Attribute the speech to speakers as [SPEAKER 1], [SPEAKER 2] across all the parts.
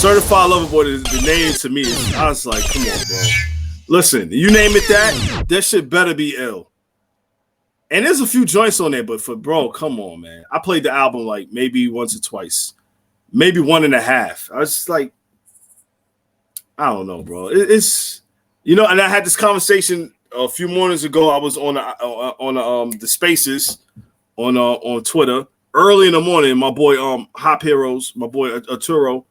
[SPEAKER 1] Certified Lover Boy, the name to me, I was like, come on, bro. Listen, you name it that shit better be ill. And there's a few joints on there, but bro, come on, man. I played the album like maybe once or twice, maybe 1.5. I was just like, I don't know, bro. It's and I had this conversation a few mornings ago. I was on the Spaces on Twitter early in the morning. My boy Hop Heroes, my boy Arturo.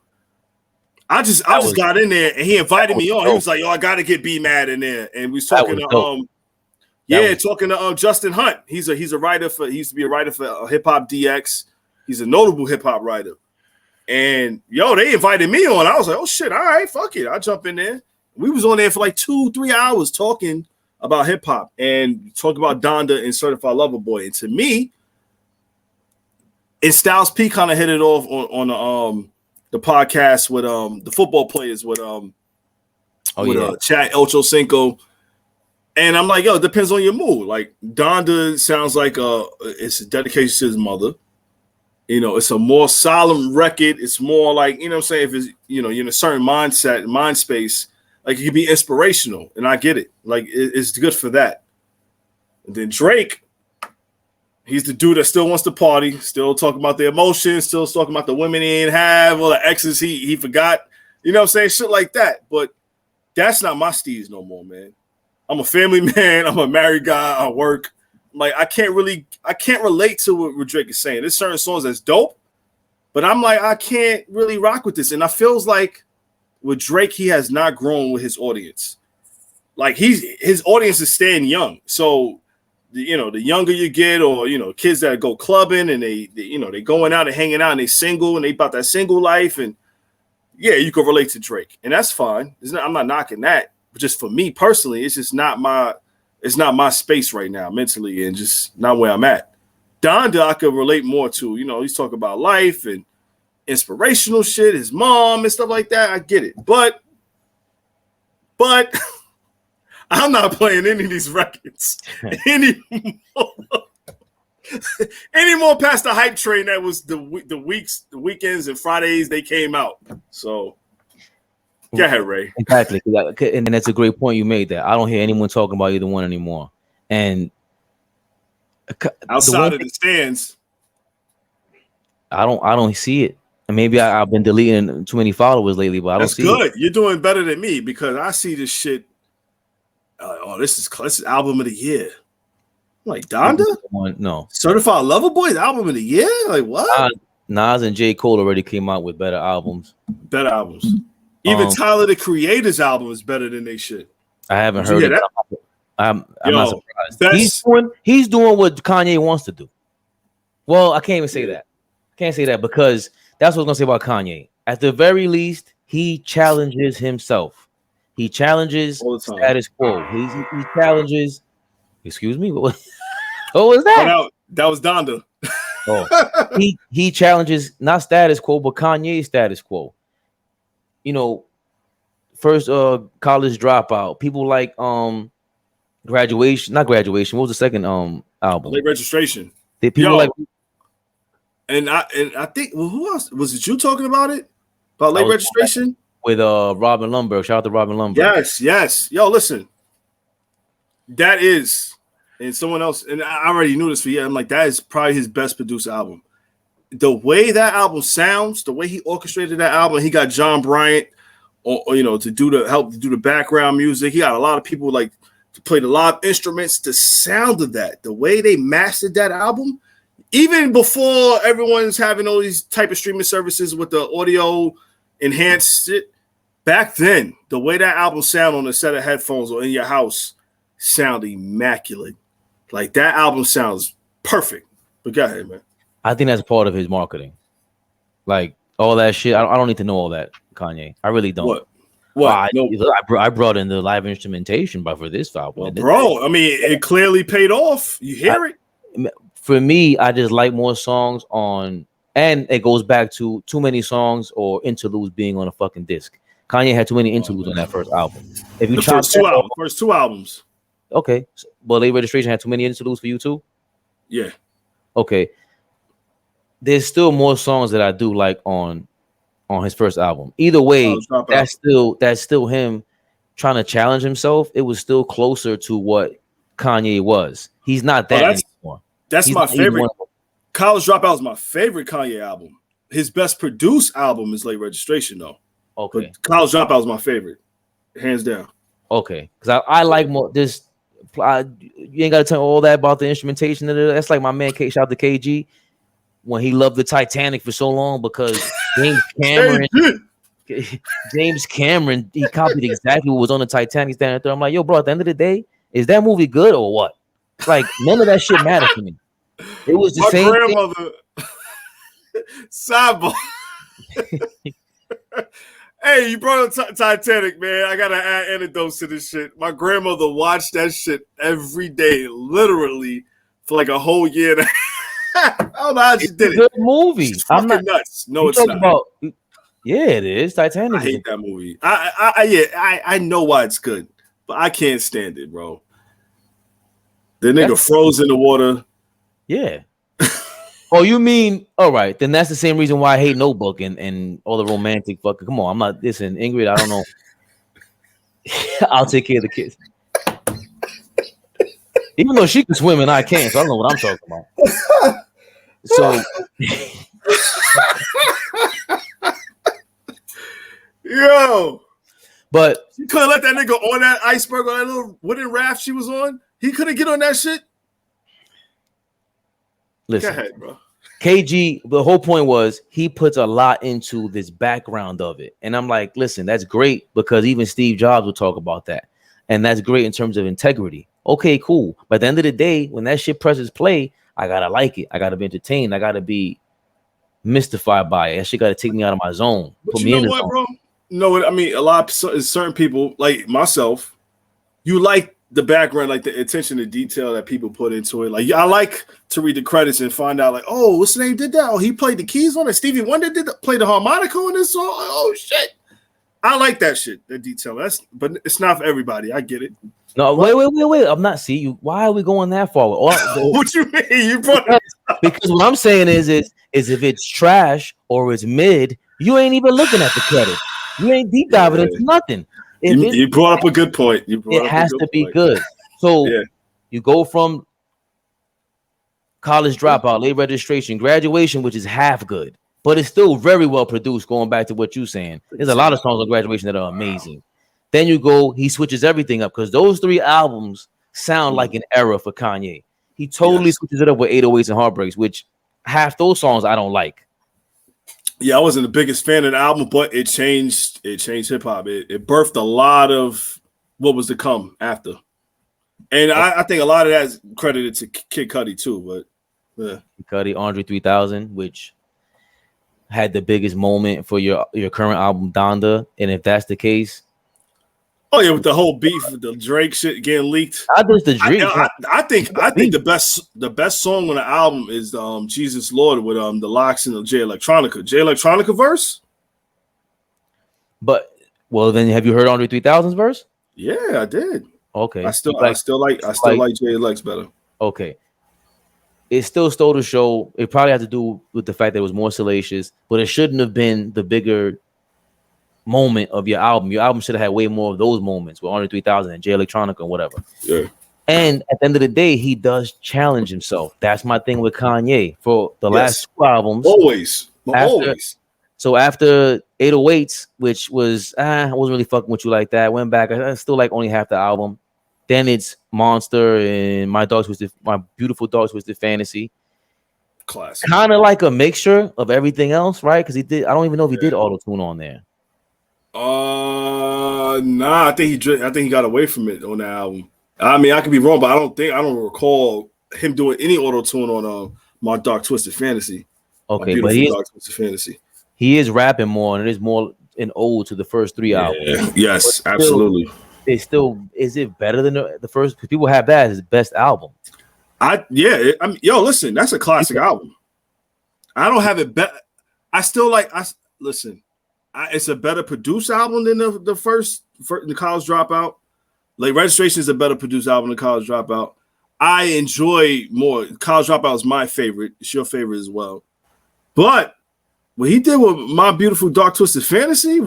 [SPEAKER 1] I just got in there and he invited me on. He was like, "Yo, I gotta get BMad in there," and we was talking to talking to Justin Hunt. He used to be a writer for Hip Hop DX. He's a notable hip hop writer. And they invited me on. I was like, "Oh shit, all right, fuck it, I'll jump in there." We was on there for like 2-3 hours talking about hip hop and talking about Donda and Certified Lover Boy. And to me, and Styles P kind of hit it off on the podcast with the football players with Chad Ochocinco. And I'm like, it depends on your mood. Like Donda sounds like it's a dedication to his mother. It's a more solemn record. It's more like, what I'm saying, if it's you're in a certain mind space, like it can be inspirational, and I get it. Like it's good for that. And then Drake, he's the dude that still wants to party, still talking about the emotions, still talking about the women he didn't have, or the exes he forgot. You know what I'm saying? Shit like that. But that's not my steez no more, man. I'm a family man. I'm a married guy. I work. Like I can't relate to what Drake is saying. There's certain songs that's dope, but I'm like, I can't really rock with this. And I feels like with Drake, he has not grown with his audience. Like his audience is staying young. So the younger you get, or kids that go clubbing and they going out and hanging out and they single and they about that single life, and you can relate to Drake, and that's fine. I'm not knocking that, but just for me personally, it's just not my space right now mentally, and just not where I'm at. Donda, I could relate more to. He's talking about life and inspirational shit, his mom and stuff like that. I get it, but I'm not playing any of these records anymore past the hype train that was the weekends and Fridays they came out. So go ahead, Ray.
[SPEAKER 2] Exactly, and that's a great point you made. That I don't hear anyone talking about either one anymore. And
[SPEAKER 1] outside of the stands,
[SPEAKER 2] I don't see it. And maybe I've been deleting too many followers lately, but I don't see it.
[SPEAKER 1] That's good. You're doing better than me, because I see this shit. This is album of the year. I'm like Donda?
[SPEAKER 2] No.
[SPEAKER 1] Certified Lover Boy, album of the year? Like what?
[SPEAKER 2] Nas and J. Cole already came out with better albums.
[SPEAKER 1] Even Tyler the Creator's album is better than they shit.
[SPEAKER 2] I haven't heard it. I'm not surprised. He's doing what Kanye wants to do. Well, I can't even say that. Can't say that, because that's what I was gonna say about Kanye. At the very least, he challenges himself. He challenges status quo. He challenges. Excuse me. What was that?
[SPEAKER 1] Oh, that was Donda.
[SPEAKER 2] He challenges not status quo, but Kanye's status quo. First college dropout. People like graduation, not graduation. What was the second album?
[SPEAKER 1] Late Registration.
[SPEAKER 2] People like.
[SPEAKER 1] And I think, well, who else was it? You talking about it? About Late Registration?
[SPEAKER 2] With Robin Lundberg. Shout out to Robin Lundberg.
[SPEAKER 1] Yes. Yo, listen. That is, and someone else, and I already knew this for you. I'm like, that is probably his best produced album. The way that album sounds, the way he orchestrated that album, he got John Bryant, to help do the background music. He got a lot of people like to play the live instruments. The sound of that, the way they mastered that album, even before everyone's having all these type of streaming services with the audio enhanced it. Back then, the way that album sounded on a set of headphones or in your house sound immaculate. Like that album sounds perfect. But go ahead, man.
[SPEAKER 2] I think that's part of his marketing. Like all that shit. I don't need to know all that, Kanye. I really don't.
[SPEAKER 1] What?
[SPEAKER 2] I brought in the live instrumentation, but for this album,
[SPEAKER 1] well, bro, I mean, it clearly paid off. You hear it?
[SPEAKER 2] For me, I just like more songs on, and it goes back to too many songs or interludes being on a fucking disc. Kanye had too many interludes on that first album. If you
[SPEAKER 1] first two albums.
[SPEAKER 2] Okay, but Late Registration had too many interludes for you too.
[SPEAKER 1] Yeah.
[SPEAKER 2] Okay. There's still more songs that I do like on on his first album. Either way, that's still him trying to challenge himself. It was still closer to what Kanye was. He's not that anymore.
[SPEAKER 1] That's my favorite. College Dropout is my favorite Kanye album. His best produced album is Late Registration, though.
[SPEAKER 2] Okay.
[SPEAKER 1] But College Dropout is my favorite, hands down.
[SPEAKER 2] Okay, because I like more this. You ain't got to tell all that about the instrumentation. That's like my man shout out to KG when he loved the Titanic for so long because James Cameron, he copied exactly what was on the Titanic standing there. I'm like, yo, bro, at the end of the day, is that movie good or what? Like, none of that shit matters to me. It was the same
[SPEAKER 1] grandmother. Sidebar. Hey, you brought up Titanic, man. I gotta add anecdotes to this shit. My grandmother watched that shit every day, literally, for like a whole year. I don't know how she did it.
[SPEAKER 2] Good movie.
[SPEAKER 1] She's fucking nuts. No, it's not.
[SPEAKER 2] Yeah, it is. Titanic.
[SPEAKER 1] I hate that movie. I know why it's good, but I can't stand it, bro. The nigga froze in the water.
[SPEAKER 2] Yeah. Oh, you mean all right? Then that's the same reason why I hate Notebook and all the romantic fucking. Come on, I'm not listen, Ingrid. I don't know. I'll take care of the kids. Even though she can swim and I can't, so I don't know what I'm talking about. So,
[SPEAKER 1] yo,
[SPEAKER 2] but
[SPEAKER 1] you couldn't let that nigga on that iceberg on that little wooden raft she was on. He couldn't get on that shit.
[SPEAKER 2] Listen,
[SPEAKER 1] go ahead, bro.
[SPEAKER 2] KG, the whole point was he puts a lot into this background of it. And I'm like, listen, that's great because even Steve Jobs will talk about that. And that's great in terms of integrity. Okay, cool. But at the end of the day, when that shit presses play, I gotta like it. I gotta be entertained. I gotta be mystified by it. That shit gotta take me out of my zone.
[SPEAKER 1] But you know what, bro? You know what? I mean, a lot of certain people, like myself, you like the background, like the attention to detail that people put into it. Like, I like to read the credits and find out, like, oh, what's the name did that? Oh, he played the keys on it. Stevie Wonder play the harmonica on this song. Oh shit, I like that shit. That detail. But it's not for everybody. I get it.
[SPEAKER 2] No, wait. I'm not. See you. Why are we going that far?
[SPEAKER 1] What you mean? You brought it up.
[SPEAKER 2] Because what I'm saying is if it's trash or it's mid, you ain't even looking at the credit. You ain't deep diving into nothing.
[SPEAKER 1] You brought up a good point.
[SPEAKER 2] It has to be good. So you go from College Dropout, Late Registration, Graduation, which is half good, but it's still very well produced. Going back to what you're saying, there's a lot of songs on Graduation that are amazing. Wow. Then you go, he switches everything up because those 3 albums sound like an era for Kanye. He totally switches it up with 808s and Heartbreaks, which half those songs I don't like.
[SPEAKER 1] Yeah, I wasn't the biggest fan of the album, but it changed hip hop. It birthed a lot of what was to come after. And I think a lot of that is credited to Kid Cudi too, but yeah.
[SPEAKER 2] Cudi, Andre 3000, which had the biggest moment for your current album, Donda. And if that's the case,
[SPEAKER 1] oh yeah, with the whole beef with the Drake shit getting leaked.
[SPEAKER 2] I think
[SPEAKER 1] the best song on the album is Jesus Lord with the Locks and the Jay Electronica verse.
[SPEAKER 2] But then have you heard Andre 3000's verse?
[SPEAKER 1] Yeah, I did.
[SPEAKER 2] Okay.
[SPEAKER 1] I still like Jay Lex better.
[SPEAKER 2] Okay. It still stole the show. It probably had to do with the fact that it was more salacious, but it shouldn't have been the bigger moment of your album. Your album should have had way more of those moments with Andre 3000 and Jay Electronica and whatever.
[SPEAKER 1] Yeah.
[SPEAKER 2] And at the end of the day, he does challenge himself. That's my thing with Kanye for the last 2 albums.
[SPEAKER 1] Always.
[SPEAKER 2] So after 808s, which was I wasn't really fucking with you like that. Went back. I still like only half the album. Then it's Monster and My Beautiful Dog Twisted Fantasy.
[SPEAKER 1] Classic.
[SPEAKER 2] Kind of like a mixture of everything else, right? Because he did. I don't even know if he did auto-tune on there.
[SPEAKER 1] Nah, I think he got away from it on the album. I mean, I could be wrong, but I don't recall him doing any auto tune on My Dark Twisted Fantasy.
[SPEAKER 2] Okay, but he is rapping more, and it is more an ode to the first 3 albums.
[SPEAKER 1] Yes, absolutely.
[SPEAKER 2] Is it better than the first? Because people have that as his best album.
[SPEAKER 1] Listen, that's a classic album. I don't have it better. It's a better produced album than the first the College Dropout. Like Registration is a better produced album than College Dropout. I enjoy more. College Dropout is my favorite. It's your favorite as well. But what he did with My Beautiful Dark Twisted Fantasy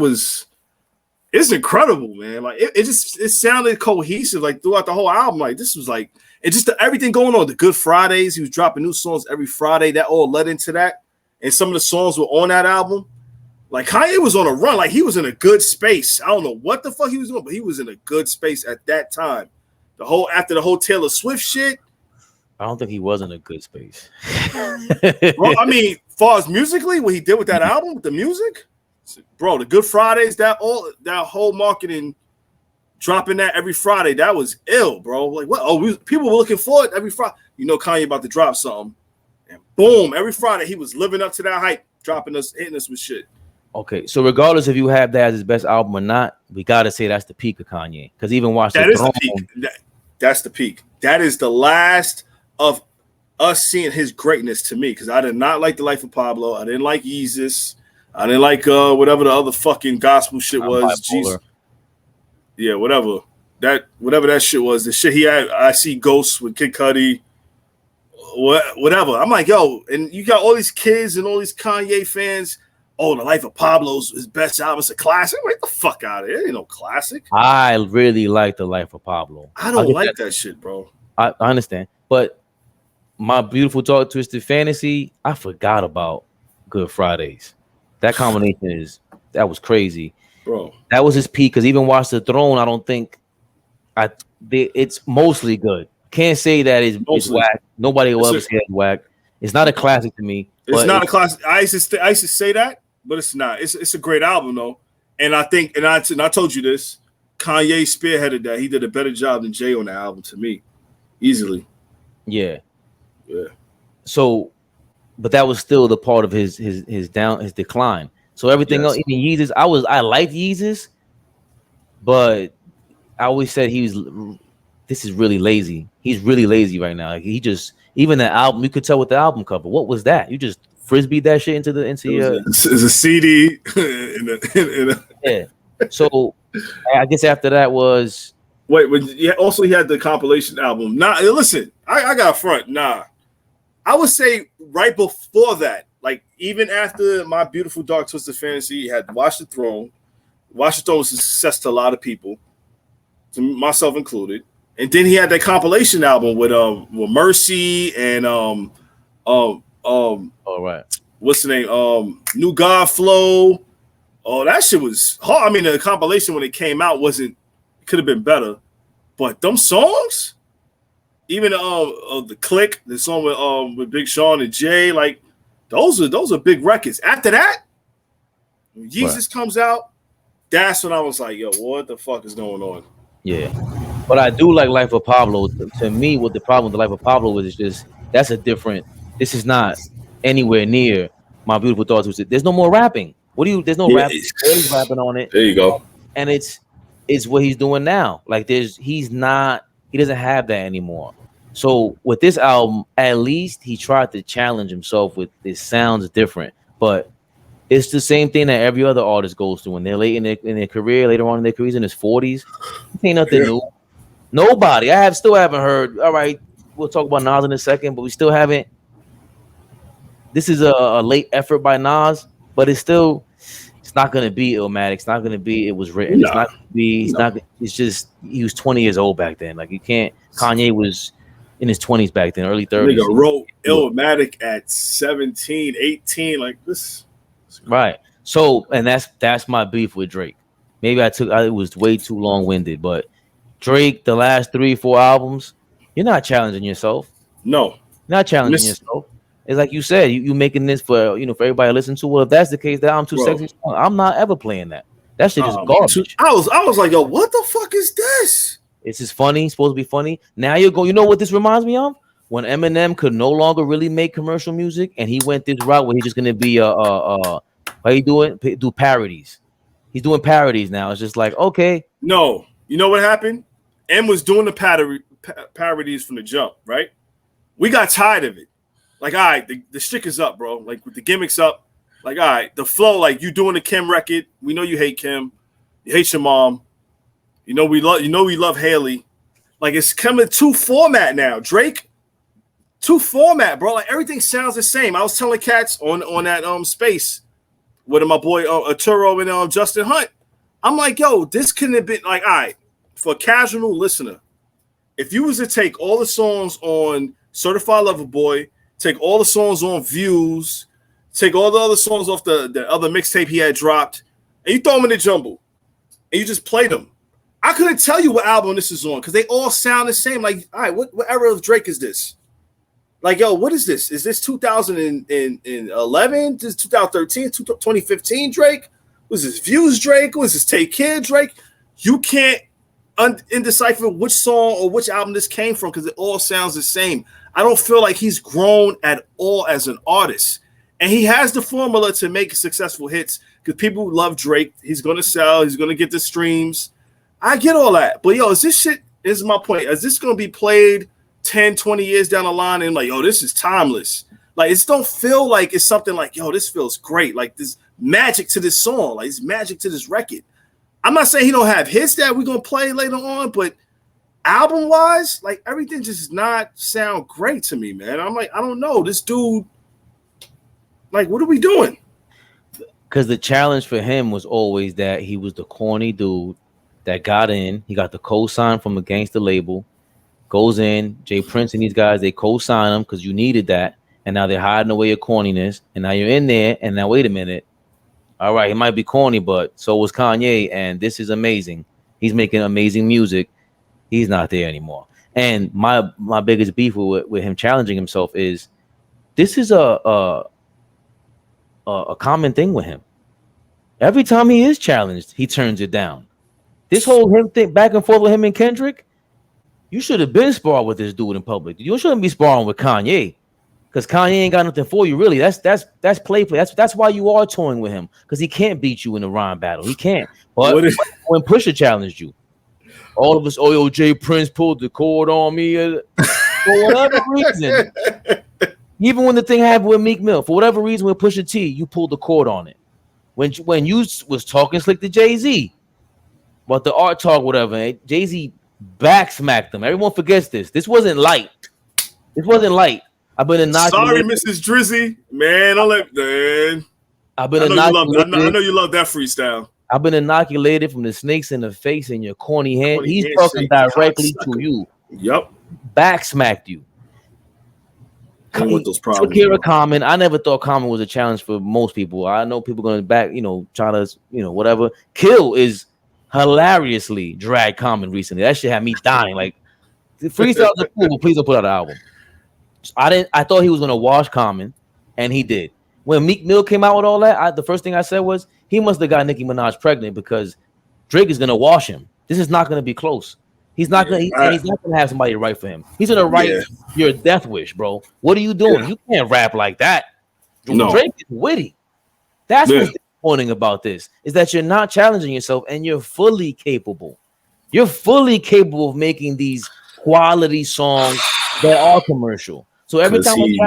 [SPEAKER 1] it's incredible, man. Like it sounded cohesive like throughout the whole album. Like this was like everything going on. The Good Fridays, he was dropping new songs every Friday. That all led into that, and some of the songs were on that album. Like Kanye was on a run. Like he was in a good space. I don't know what the fuck he was doing, but he was in a good space at that time. After the whole Taylor Swift shit.
[SPEAKER 2] I don't think he was in a good space.
[SPEAKER 1] Well, I mean, far as musically, what he did with that album, with the music, bro, the Good Fridays, that whole marketing, dropping that every Friday, that was ill, bro. Like what? Oh, people were looking forward every Friday. You know, Kanye about to drop something, and boom, every Friday he was living up to that hype, hitting us with shit.
[SPEAKER 2] Okay, so regardless if you have that as his best album or not, we gotta say that's the peak of Kanye. Because even watch
[SPEAKER 1] that is the peak. That's the peak. That is the last of us seeing his greatness to me. Because I did not like The Life of Pablo. I didn't like Yeezus. I didn't like whatever the other fucking gospel shit was. Jesus. Yeah, whatever that shit was. The shit he had. I See Ghosts with Kid Cudi. Whatever. I'm like, yo, and you got all these kids and all these Kanye fans. Oh, The Life of Pablo's his best album. It's a classic. Get the fuck out of here. It ain't no classic.
[SPEAKER 2] I really like The Life of Pablo.
[SPEAKER 1] I don't like that shit, bro.
[SPEAKER 2] I understand. But My Beautiful Dark Twisted Fantasy, I forgot about Good Fridays. That combination that was crazy.
[SPEAKER 1] Bro.
[SPEAKER 2] That was his peak. Because even Watch the Throne, I don't think it's mostly good. Can't say that it's whack. Nobody will ever say it's whack. It's not a classic to me.
[SPEAKER 1] It's not a classic. I used to say that, but it's not. It's a great album though, and I think, and I told you this, Kanye spearheaded that. He did a better job than Jay on the album to me, easily.
[SPEAKER 2] Yeah. So, but that was still the part of his decline. So everything else, even Yeezus, I liked Yeezus, but I always said this is really lazy. He's really lazy right now. Like he just, even the album, you could tell with the album cover. What was that? You just frisbeed that shit into
[SPEAKER 1] it's a CD.
[SPEAKER 2] Yeah. So I guess after that was
[SPEAKER 1] also he had the compilation album. Nah, listen, I got front. Nah, I would say right before that, like even after My Beautiful Dark Twisted Fantasy, he had Watch the Throne. Watch the Throne was a success to a lot of people, to myself included. And then he had that compilation album with Mercy and
[SPEAKER 2] all right,
[SPEAKER 1] what's the name? New God Flow. Oh, that shit was hard. I mean, the compilation when it came out could have been better, but them songs, even the Click, the song with Big Sean and Jay, like those are big records. After that, when Yeezus comes out, that's when I was like, yo, what the fuck is going on?
[SPEAKER 2] Yeah. But I do like Life of Pablo. To me, what the problem with the Life of Pablo was is just this is not anywhere near My Beautiful Dark Twisted. There's no more rapping. There's no rapping. He's rapping on it.
[SPEAKER 1] There you go.
[SPEAKER 2] And it's what he's doing now. Like he doesn't have that anymore. So with this album, at least he tried to challenge himself with it sounds different. But it's the same thing that every other artist goes through when they're late in their career, later on in their careers, in his 40s. It ain't nothing new. Nobody. Still haven't heard. All right, we'll talk about Nas in a second, but we still haven't. This is a late effort by Nas, but it's not going to be Illmatic. It's not going to be It Was Written. It's not going to be. It's just he was 20 years old back then. Like you can't. Kanye was in his 20s back then, early 30s.
[SPEAKER 1] Nigga wrote Illmatic at 17, 18, like this.
[SPEAKER 2] Right. So, and that's my beef with Drake. Maybe it was way too long-winded, but Drake, the last 3-4 albums, you're not challenging yourself.
[SPEAKER 1] No.
[SPEAKER 2] You're not challenging yourself. It's like you said, you making this for everybody to listen to. Well, if that's the case, that I'm too sexy. I'm not ever playing that. That shit is garbage.
[SPEAKER 1] I was like, yo, what the fuck is this?
[SPEAKER 2] It's just funny. It's supposed to be funny. Now you know what this reminds me of? When Eminem could no longer really make commercial music, and he went this route where he's just gonna be do parodies. He's doing parodies now. It's just like, okay.
[SPEAKER 1] No, you know what happened? M was doing the parodies from the jump, right? We got tired of it. Like, all right, the stick is up, bro. Like, with the gimmicks up. Like, all right, the flow, like, you doing the Kim record. We know you hate Kim. You hate your mom. We love Haley. Like, it's coming to format now. Drake, to format, bro. Like, everything sounds the same. I was telling cats on that space with my boy Arturo and Justin Hunt. I'm like, yo, this couldn't have been like, all right, for a casual listener, if you was to take all the songs on Certified Lover Boy, take all the songs on Views, take all the other songs off the other mixtape he had dropped, and you throw them in the jumble, and you just play them, I couldn't tell you what album this is on because they all sound the same. Like, all right, what era of Drake is this? Like, yo, what is this? Is this 2011? This is 2013, 2015 Drake? Was this Views Drake? Was this Take Care Drake? You can't indecipher which song or which album this came from because it all sounds the same. I don't feel like he's grown at all as an artist. And he has the formula to make successful hits because people love Drake. He's going to sell. He's going to get the streams. I get all that. But, yo, this is my point. Is this going to be played 10, 20 years down the line and like, yo, this is timeless? Like, it don't feel like it's something like, yo, this feels great. Like, there's magic to this song. Like, there's magic to this record. I'm not saying he don't have hits that we're going to play later on, but album-wise, like, everything just does not sound great to me, man. I'm like, I don't know. This dude, like, what are we doing?
[SPEAKER 2] Because the challenge for him was always that he was the corny dude that got in. He got the co-sign from a gangster label, goes in, Jay Prince and these guys, they co-sign him because you needed that. And now they're hiding away your corniness. And now you're in there. And now, wait a minute. All right, he might be corny, but so was Kanye. And this is amazing. He's making amazing music. He's not there anymore. And my biggest beef with him challenging himself is this is a common thing with him. Every time he is challenged, he turns it down. This whole him thing back and forth with him and Kendrick, you should have been sparring with this dude in public. You shouldn't be sparring with Kanye because Kanye ain't got nothing for you, really. That's play. That's why you are touring with him because he can't beat you in a rhyme battle. He can't. But when Pusha challenged you, all of us, oh, yo, Jay Prince pulled the cord on me for whatever reason. Even when the thing happened with Meek Mill, for whatever reason with Pusha T, you pulled the cord on it. When you was talking slick to Jay-Z about the art talk, whatever, Jay-Z backsmacked them. Everyone forgets this. This wasn't light. I've been inoculated.
[SPEAKER 1] Sorry, Mrs. Drizzy. Man, I know you love that freestyle.
[SPEAKER 2] I've been inoculated from the snakes in the face and your corny hand. He's talking directly to you.
[SPEAKER 1] Yep.
[SPEAKER 2] Backsmacked you.
[SPEAKER 1] Those problems,
[SPEAKER 2] took care of Common. I never thought Common was a challenge for most people. I know people going back, try to, whatever. Kill is hilariously dragged Common recently. That shit had me dying. Like, the freestyles are cool, but please don't put out an album. I thought he was gonna wash Common, and he did. When Meek Mill came out with all that, the first thing I said was he must have got Nicki Minaj pregnant because Drake is gonna wash him. This is not gonna be close. He's not gonna. He's not gonna have somebody to write for him. He's gonna write your death wish, bro. What are you doing? Yeah. You can't rap like that. No. Drake is witty. That's what's disappointing about this is that you're not challenging yourself, and you're fully capable. You're fully capable of making these quality songs that are commercial. So every time
[SPEAKER 1] he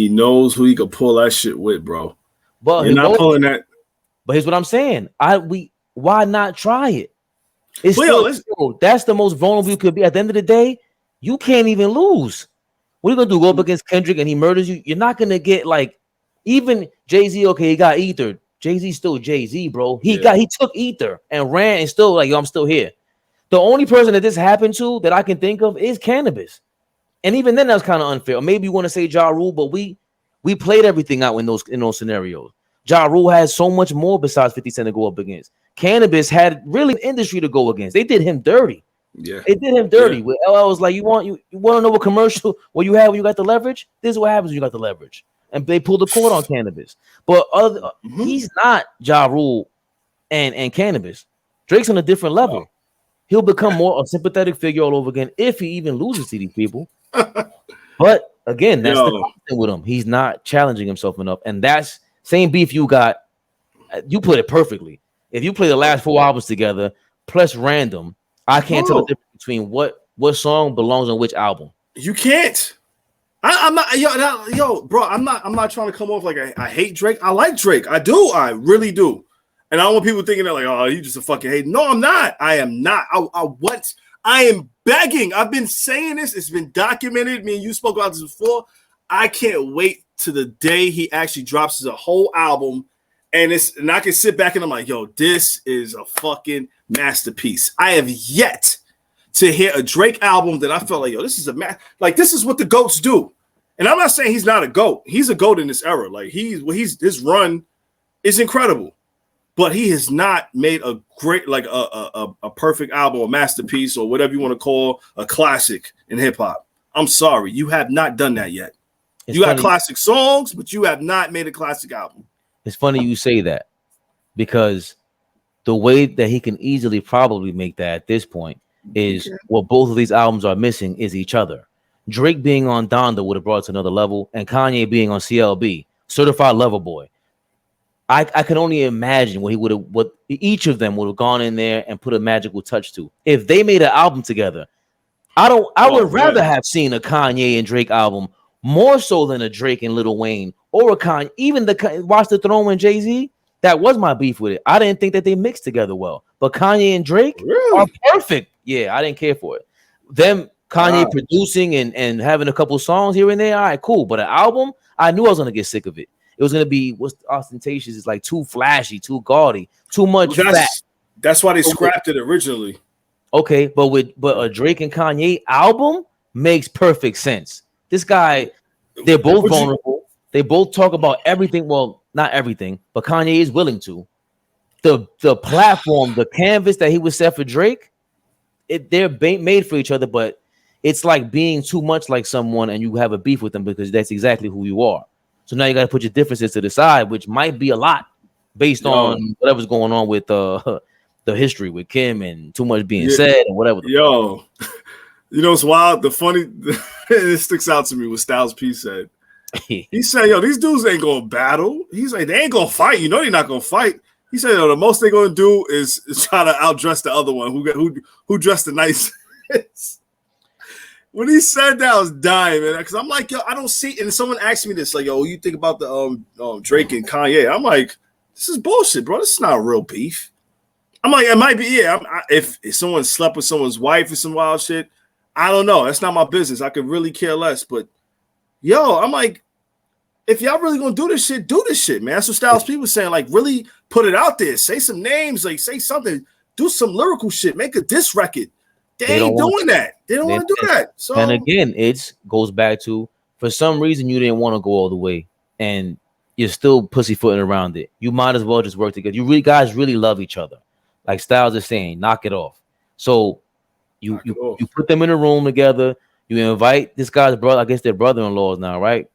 [SPEAKER 1] knows who he could pull that shit with, bro.
[SPEAKER 2] But
[SPEAKER 1] you're not pulling that.
[SPEAKER 2] But here's what I'm saying. Why not try it? It's that's the most vulnerable you could be. At the end of the day, you can't even lose. What are you gonna do? Go up against Kendrick and he murders you? You're not gonna get like even Jay-Z. Okay, he got Ether. Jay-Z still Jay-Z, bro. He took Ether and ran and still like, yo, I'm still here. The only person that this happened to that I can think of is Cannabis. And even then that was kind of unfair. Or maybe you want to say Ja Rule, but we played everything out in those scenarios. Ja Rule has so much more besides 50 Cent to go up against. Cannabis had really an industry to go against. They did him dirty.
[SPEAKER 1] Yeah,
[SPEAKER 2] they did him dirty. Yeah. Where LL was like, you want to know what commercial what you had when you got the leverage? This is what happens when you got the leverage. And they pulled the cord on Cannabis. But he's not Ja Rule and Cannabis. Drake's on a different level. He'll become more a sympathetic figure all over again if he even loses to these people. But again, that's the thing with him. He's not challenging himself enough. And that's same beef you got. You put it perfectly. If you play the last 4 albums together, plus random, I can't tell the difference between what song belongs on which album.
[SPEAKER 1] You can't. I'm not, yo, bro. I'm not trying to come off like I hate Drake. I like Drake. I do. I really do. And I don't want people thinking that like, oh, you just a fucking hate. No, I'm not. I am not. I am begging. I've been saying this. It's been documented. Me and you spoke about this before. I can't wait to the day he actually drops a whole album, and I can sit back and I'm like, yo, this is a fucking masterpiece. I have yet to hear a Drake album that I felt like, yo, this is this is what the GOATs do. And I'm not saying he's not a GOAT. He's a GOAT in this era. Like his run is incredible, but he has not made a great, like a perfect album, a masterpiece, or whatever you want to call a classic in hip hop. I'm sorry, you have not done that yet. You got classic songs, but you have not made a classic album.
[SPEAKER 2] It's funny you say that, because the way that he can easily probably make that at this point is what both of these albums are missing is each other. Drake being on Donda would have brought it to another level, and Kanye being on CLB, Certified Lover Boy. I can only imagine what each of them would have gone in there and put a magical touch to. If they made an album together, I would rather have seen a Kanye and Drake album more so than a Drake and Lil Wayne, or a Kanye, even Watch the Throne and Jay-Z. That was my beef with it. I didn't think that they mixed together well, but Kanye and Drake are perfect. Yeah, I didn't care for it. Them Kanye producing and having a couple songs here and there, all right, cool. But an album, I knew I was gonna get sick of it. It was gonna be what's ostentatious. It's like too flashy, too gaudy, too much fat.
[SPEAKER 1] That's why they scrapped it originally.
[SPEAKER 2] Okay, but a Drake and Kanye album makes perfect sense. This guy, they're both vulnerable. They both talk about everything. Well, not everything, but Kanye is willing to. The platform, the canvas that he was set for Drake, they're made for each other, but it's like being too much like someone and you have a beef with them because that's exactly who you are. So now you got to put your differences to the side, which might be a lot based on whatever's going on with the history with Kim and too much being said and whatever.
[SPEAKER 1] You know, it's wild. The funny, it sticks out to me what Styles P said. He said, yo, these dudes ain't going to battle. He's like, they ain't going to fight. You know they're not going to fight. He said, yo, the most they're going to do is try to outdress the other one who dressed the nicest. When he said that, I was dying, man. Because I'm like, yo, I don't see. And someone asked me this, like, yo, what you think about the Drake and Kanye? I'm like, this is bullshit, bro. This is not real beef. I'm like, it might be, if someone slept with someone's wife or some wild shit, I don't know. That's not my business. I could really care less. But, yo, I'm like, if y'all really gonna do this shit, man. That's what Styles P was saying. Like, really put it out there. Say some names. Like, say something. Do some lyrical shit. Make a diss record. They ain't doing that. They don't want to do that. So,
[SPEAKER 2] and again, it goes back to, for some reason, you didn't want to go all the way, and you're still pussyfooting around it. You might as well just work together. You guys really love each other. Like Styles is saying, knock it off. So you put them in a room together. You invite this guy's brother. I guess they're brother-in-laws now, right?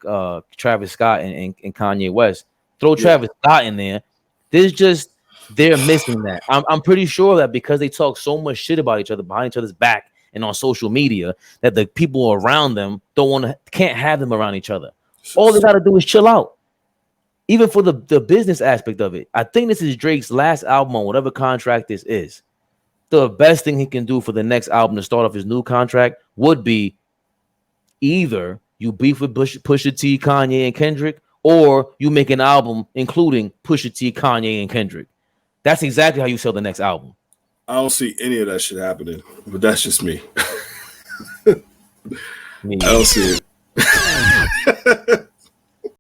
[SPEAKER 2] Travis Scott and Kanye West. Throw Travis Scott in there. They're missing that. I'm pretty sure that because they talk so much shit about each other behind each other's back and on social media, that the people around them can't have them around each other. All they got to do is chill out. Even for the business aspect of it, I think this is Drake's last album on whatever contract this is. The best thing he can do for the next album to start off his new contract would be either you beef with Pusha T, Kanye, and Kendrick, or you make an album including Pusha T, Kanye, and Kendrick. That's exactly how you sell the next album.
[SPEAKER 1] I don't see any of that shit happening, but that's just me. I don't see it.